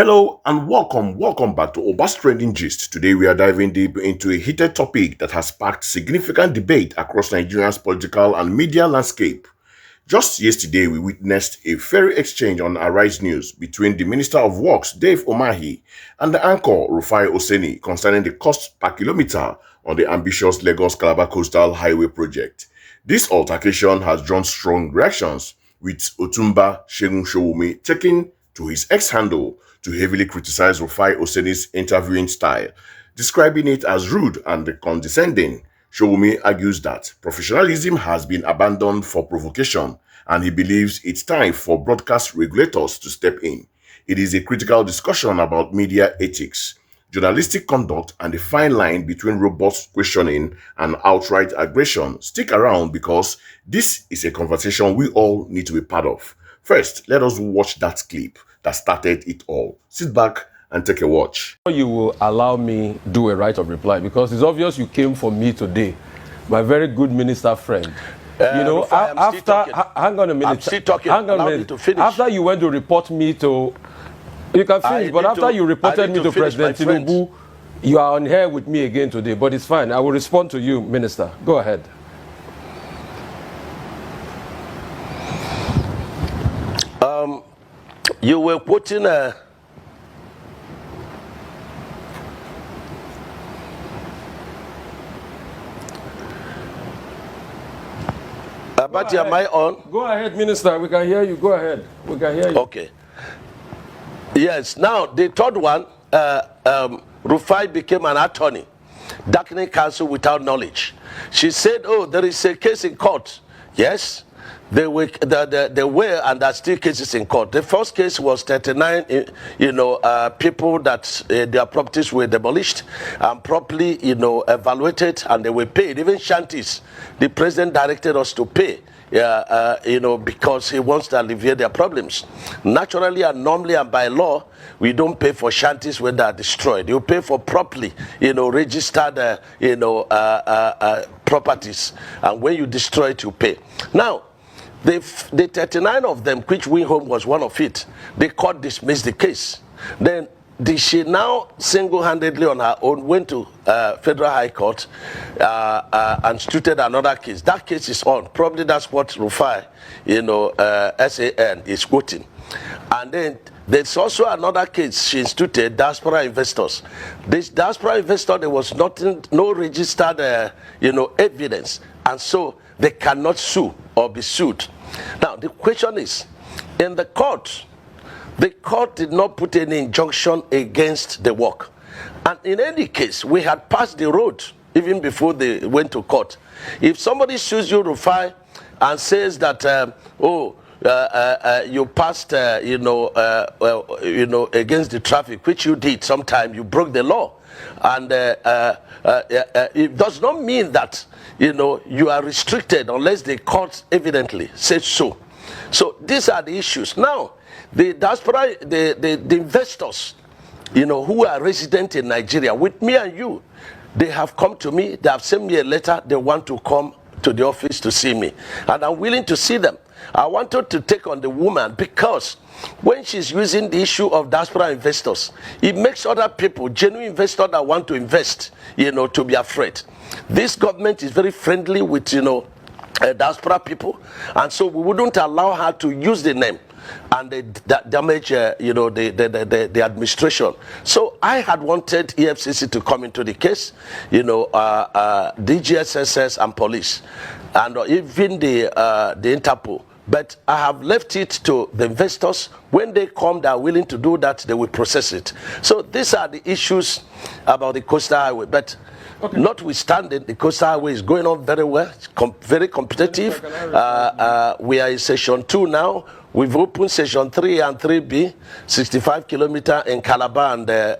Hello and welcome back to Obas Trending Gist. Today we are diving deep into a heated topic that has sparked significant debate across Nigeria's political and media landscape. Just yesterday, we witnessed a fiery exchange on Arise News between the Minister of Works, Dave Umahi, and the anchor, Rufai Oseni, concerning the cost per kilometer on the ambitious Lagos-Calabar Coastal Highway project. This altercation has drawn strong reactions, with Otunba Segun Sowunmi taking to his ex-handle to heavily criticize Rufai Oseni's interviewing style, describing it as rude and condescending. Sowunmi argues that professionalism has been abandoned for provocation, and he believes it's time for broadcast regulators to step in. It is a critical discussion about media ethics, journalistic conduct, and the fine line between robust questioning and outright aggression. Stick around because this is a conversation we all need to be part of. First, let us watch that clip that started it all. Sit back and take a watch. You will allow me do a right of reply because it's obvious you came for me today, my very good minister friend. Rufai, hang on a minute. I'm still talking. Hang on a Allow me minute. to finish. After you went to report me to, you can finish. But after you reported me to President Tinubu, you are on here with me again today. But it's fine. I will respond to you, Minister. Go ahead. You were quoting Abati, am I on? Go ahead, Minister. We can hear you. Go ahead. We can hear you. Okay. Yes. Now, the third one, Rufai became an attorney, darkening counsel without knowledge. She said, oh, there is a case in court. Yes. There were and there are still cases in court. The first case was 39, people that their properties were demolished and properly, evaluated, and they were paid. Even shanties, the president directed us to pay, because he wants to alleviate their problems. Naturally and normally and by law, we don't pay for shanties when they are destroyed. You pay for properly, registered, properties, and when you destroy it, you pay. Now, the 39 of them, which went home was one of it, the court dismissed the case. Then she now single-handedly on her own went to Federal High Court and instituted another case. That case is on. Probably that's what Rufai, SAN is quoting. And then there's also another case she instituted, diaspora investors. This diaspora investor, there was no registered, evidence. And so they cannot sue or be sued. Now, the question is, in the court did not put any injunction against the work. And in any case, we had passed the road even before they went to court. If somebody sues you, Rufai, and says that, you passed, against the traffic, which you did sometime, you broke the law. And it does not mean that, you are restricted unless the court evidently says so. So these are the issues. Now, the diaspora, the investors, who are resident in Nigeria, with me and you, they have come to me, they have sent me a letter, they want to come to the office to see me. And I'm willing to see them. I wanted to take on the woman because when she's using the issue of diaspora investors, it makes other people, genuine investors that want to invest, to be afraid. This government is very friendly with, diaspora people, and so we wouldn't allow her to use the name and damage, the administration. So I had wanted EFCC to come into the case, DGSSS and police, and even the Interpol. But I have left it to the investors. When they come, they are willing to do that, they will process it. So these are the issues about the Coastal Highway. But notwithstanding, the Coastal Highway is going on very well, very competitive. We are in session 2 now. We've opened session 3 and 3B, 65 kilometers in Calabar and, and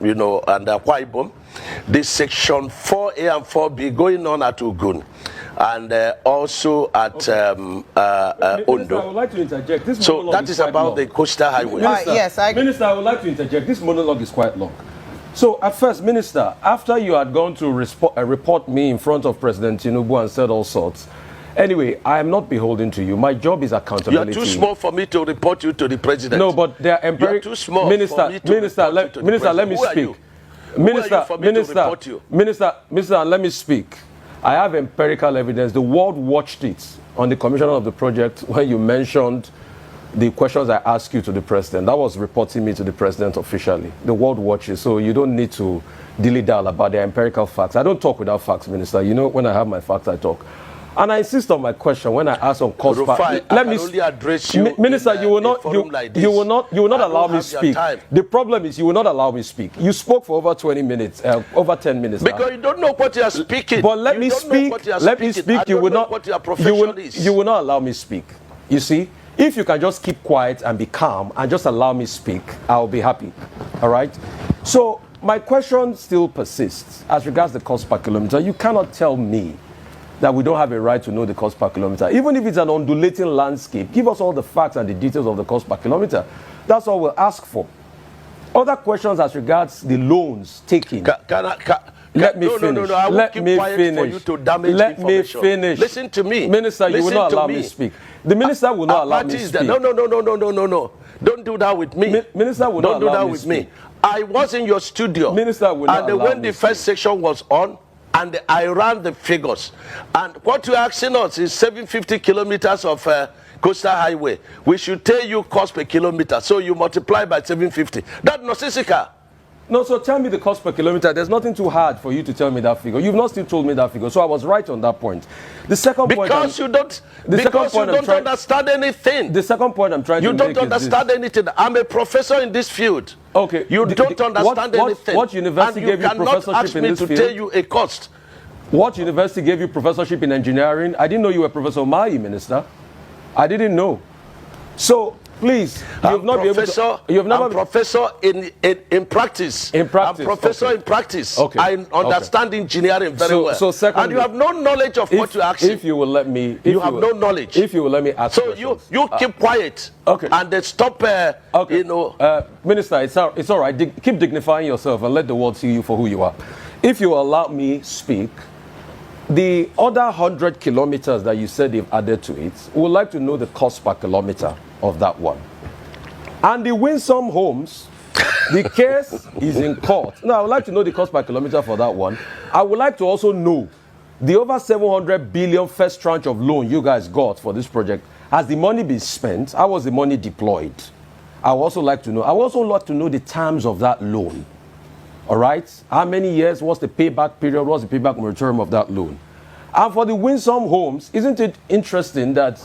Akwa Ibom. This section 4A and 4B going on at Ogun. And also at Ondo. I would like to interject. So that is about the Coastal Highway. Minister, I would like to interject. This monologue is quite long. So at first, Minister, after you had gone to report me in front of President Tinubu and said all sorts, Anyway, I am not beholden to you. My job is accountability. You are too small for me to report you to the president. No, but they are You are too small Minister, for me to Minister, report you to the Minister, let me president. speak. Who are you for me to report you? Minister, let me speak. I have empirical evidence. The world watched it on the commission of the project when you mentioned the questions I asked you to the president. That was reporting me to the president officially. The world watches, so you don't need to dilly-dally about the empirical facts. I don't talk without facts, Minister. You know, when I have my facts, I talk. And I insist on my question when I ask on cost. Rufai, let me only address you. Minister, you will not allow me speak. The problem is you will not allow me speak. You spoke for over 20 minutes, over 10 minutes. Because you don't know what you are speaking. But let me speak. Let me speak. You will not. What your profession is. You will not allow me speak. You see, if you can just keep quiet and be calm and just allow me speak, I'll be happy. All right. So my question still persists as regards the cost per kilometer. You cannot tell me that we don't have a right to know the cost per kilometer. Even if it's an undulating landscape, give us all the facts and the details of the cost per kilometer. That's all we'll ask for. Other questions as regards the loans taken. Let me finish. No. I will keep quiet for you to damage information. Let me finish. Listen to me. Minister, you will not allow me to speak. The minister will not allow me to speak. No. Don't do that with me. Minister will not allow me to speak. I was in your studio. Minister will not allow me to speak. And when the first section was on, and I ran the figures. And what you're asking us is 750 kilometers of coastal highway. We should tell you cost per kilometer. So you multiply by 750. That's nonsensical. No, so tell me the cost per kilometer. There's nothing too hard for you to tell me that figure. You've not still told me that figure. So I was right on that point. The second point... Because you don't understand anything. The second point I'm trying to make is You don't understand anything. I'm a professor in this field. Okay. You don't understand anything. What university gave you professorship in this field? And you cannot ask me to tell you a cost. What university gave you professorship in engineering? I didn't know you were Professor Umahi, Minister. I didn't know. So, please, you've not been able to... I'm professor in practice. In practice. I'm professor in practice. Okay. I understand engineering very well. So secondly, and you have no knowledge of what you're asking. If you will let me... You have no knowledge. If you will let me ask questions. You keep quiet. Okay. And then stop, Minister, it's all right. Keep dignifying yourself and let the world see you for who you are. If you allow me speak, the other 100 kilometers that you said they've added to it, we would like to know the cost per kilometer of that one. And the Winsome Homes, the case is in court. Now, I would like to know the cost per kilometer for that one. I would like to also know the over 700 billion first tranche of loan you guys got for this project. Has the money been spent? How was the money deployed? I would also like to know. I would also like to know the terms of that loan. All right? How many years? What's the payback period? What's the payback moratorium of that loan? And for the Winsome Homes, isn't it interesting that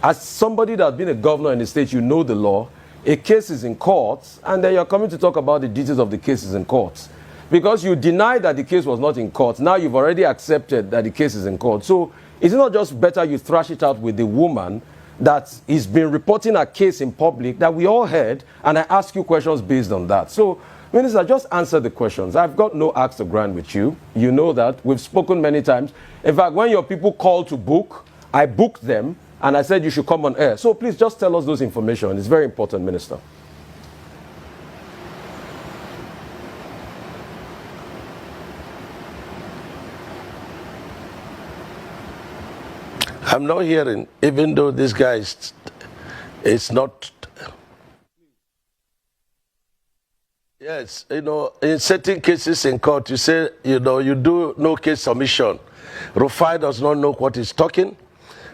as somebody that's been a governor in the state, you know the law, a case is in court, and then you're coming to talk about the details of the cases in court. Because you deny that the case was not in court, now you've already accepted that the case is in court. So is it not just better you thrash it out with the woman that is been reporting a case in public that we all heard, and I ask you questions based on that? So, Minister, just answer the questions. I've got no axe to grind with you. You know that. We've spoken many times. In fact, when your people called to book, I booked them, and I said you should come on air. So please just tell us those information. It's very important, Minister. I'm not hearing, even though this guy is not... Yes, in certain cases in court, you say, you do no case submission. Rufai does not know what he's talking.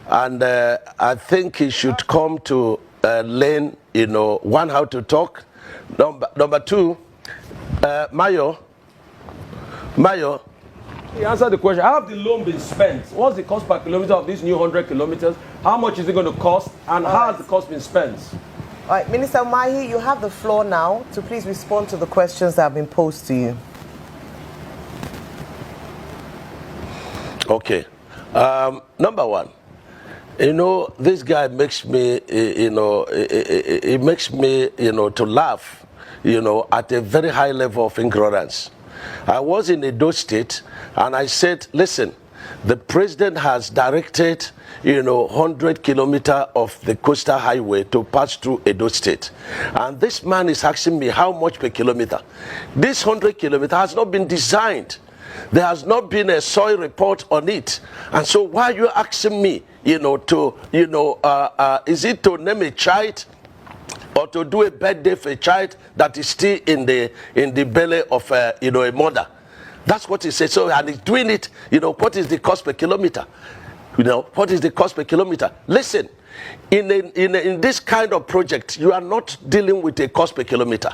And I think he should come to learn, one, how to talk. Number two, Mayo. He answered the question. How have the loan been spent? What's the cost per kilometer of these new 100 kilometers? How much is it going to cost? And how has the cost been spent? All right, Minister Umahi, you have the floor now to please respond to the questions that have been posed to you. Okay. Number one, this guy makes me, it makes me, to laugh, at a very high level of ignorance. I was in Edo State, and I said, listen, the president has directed, 100 kilometers of the coastal highway to pass through Edo State. And this man is asking me how much per kilometer. This 100 kilometers has not been designed. There has not been a soil report on it. And so why are you asking me, is it to name a child or to do a birthday for a child that is still in the belly of a mother? That's what he said. So, and he's doing it, what is the cost per kilometer? What is the cost per kilometer? Listen, in this kind of project, you are not dealing with a cost per kilometer.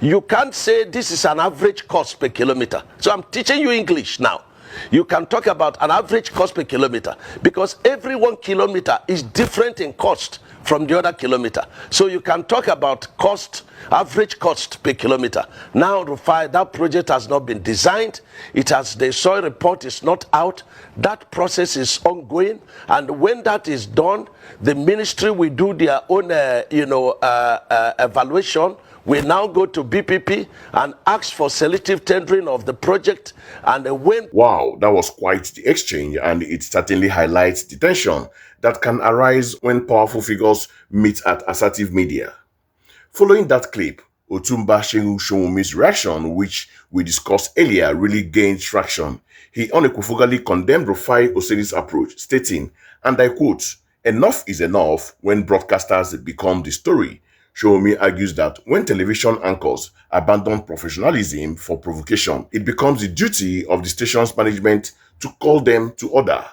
You can't say this is an average cost per kilometer. So I'm teaching you English now. You can talk about an average cost per kilometer because every 1 kilometer is different in cost from the other kilometer. So you can talk about average cost per kilometer. Now, Rufai, that project has not been designed. The soil report is not out. That process is ongoing. And when that is done, the ministry will do their own, evaluation. We now go to BPP and ask for selective tendering of the project. And when... Wow, that was quite the exchange, and it certainly highlights the tension that can arise when powerful figures meet at assertive media. Following that clip, Otunba Segun Sowunmi's reaction, which we discussed earlier, really gained traction. He unequivocally condemned Rufai Oseni's approach, stating, and I quote, "Enough is enough when broadcasters become the story." Sowunmi argues that when television anchors abandon professionalism for provocation, it becomes the duty of the station's management to call them to order.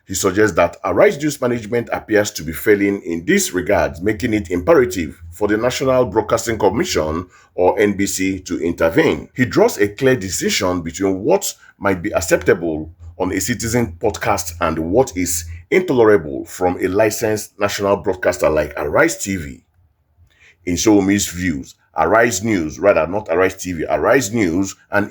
He suggests that Arise News management appears to be failing in this regard, making it imperative for the National Broadcasting Commission, or NBC, to intervene. He draws a clear distinction between what might be acceptable on a citizen podcast and what is intolerable from a licensed national broadcaster like Arise TV. In Sowunmi's views, Arise News and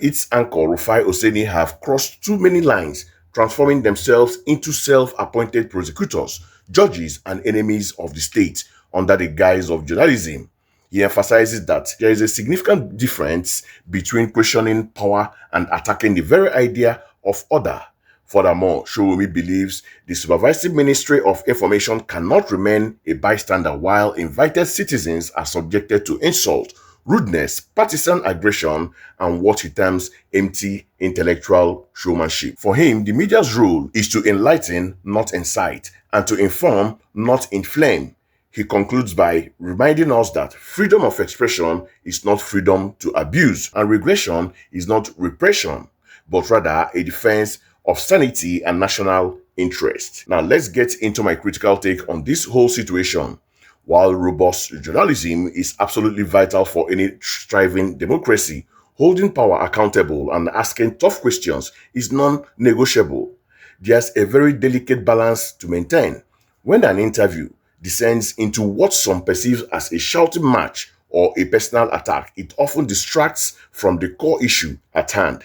its anchor Rufai Oseni have crossed too many lines, transforming themselves into self-appointed prosecutors, judges, and enemies of the state under the guise of journalism. He emphasizes that there is a significant difference between questioning power and attacking the very idea of order. Furthermore, Sowunmi believes the supervisory Ministry of Information cannot remain a bystander while invited citizens are subjected to insult, rudeness, partisan aggression, and what he terms empty intellectual showmanship. For him, the media's role is to enlighten, not incite, and to inform, not inflame. He concludes by reminding us that freedom of expression is not freedom to abuse, and regression is not repression, but rather a defense of sanity and national interest. Now, let's get into my critical take on this whole situation. While robust journalism is absolutely vital for any thriving democracy, holding power accountable and asking tough questions is non-negotiable. There's a very delicate balance to maintain. When an interview descends into what some perceive as a shouting match or a personal attack, it often distracts from the core issue at hand.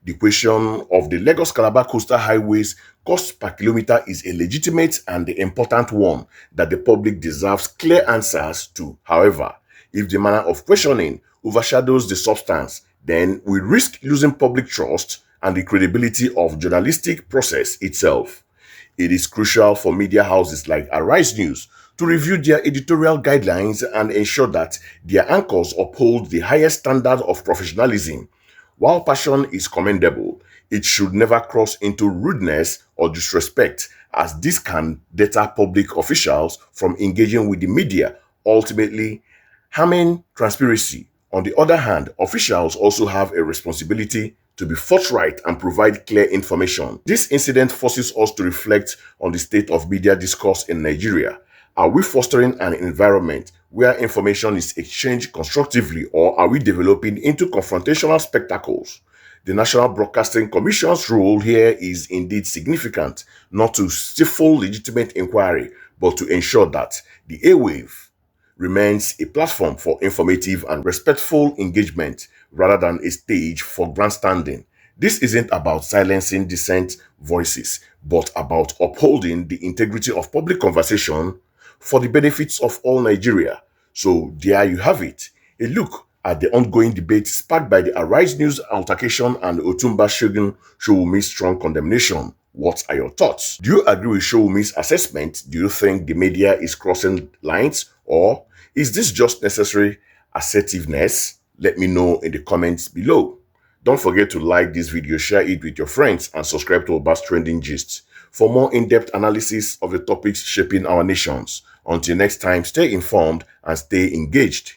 The question of the Lagos-Calabar Coastal Highway's cost per kilometer is a legitimate and important one that the public deserves clear answers to. However, if the manner of questioning overshadows the substance, then we risk losing public trust and the credibility of journalistic process itself. It is crucial for media houses like Arise News to review their editorial guidelines and ensure that their anchors uphold the highest standard of professionalism. While passion is commendable, it should never cross into rudeness or disrespect, as this can deter public officials from engaging with the media, ultimately harming transparency. On the other hand, officials also have a responsibility to be forthright and provide clear information. This incident forces us to reflect on the state of media discourse in Nigeria. Are we fostering an environment where information is exchanged constructively, or are we developing into confrontational spectacles? The National Broadcasting Commission's role here is indeed significant, not to stifle legitimate inquiry, but to ensure that the airwave remains a platform for informative and respectful engagement rather than a stage for grandstanding. This isn't about silencing dissent voices, but about upholding the integrity of public conversation for the benefits of all Nigeria. So there you have it, a look at the ongoing debate sparked by the Arise News altercation and Otunba Segun Sowunmi's strong condemnation. What are your thoughts? Do you agree with Sowunmi's assessment? Do you think the media is crossing lines, or is this just necessary assertiveness? Let me know in the comments below. Don't forget to like this video, share it with your friends, and subscribe to Obas Trending Gist for more in-depth analysis of the topics shaping our nations. Until next time, stay informed and stay engaged.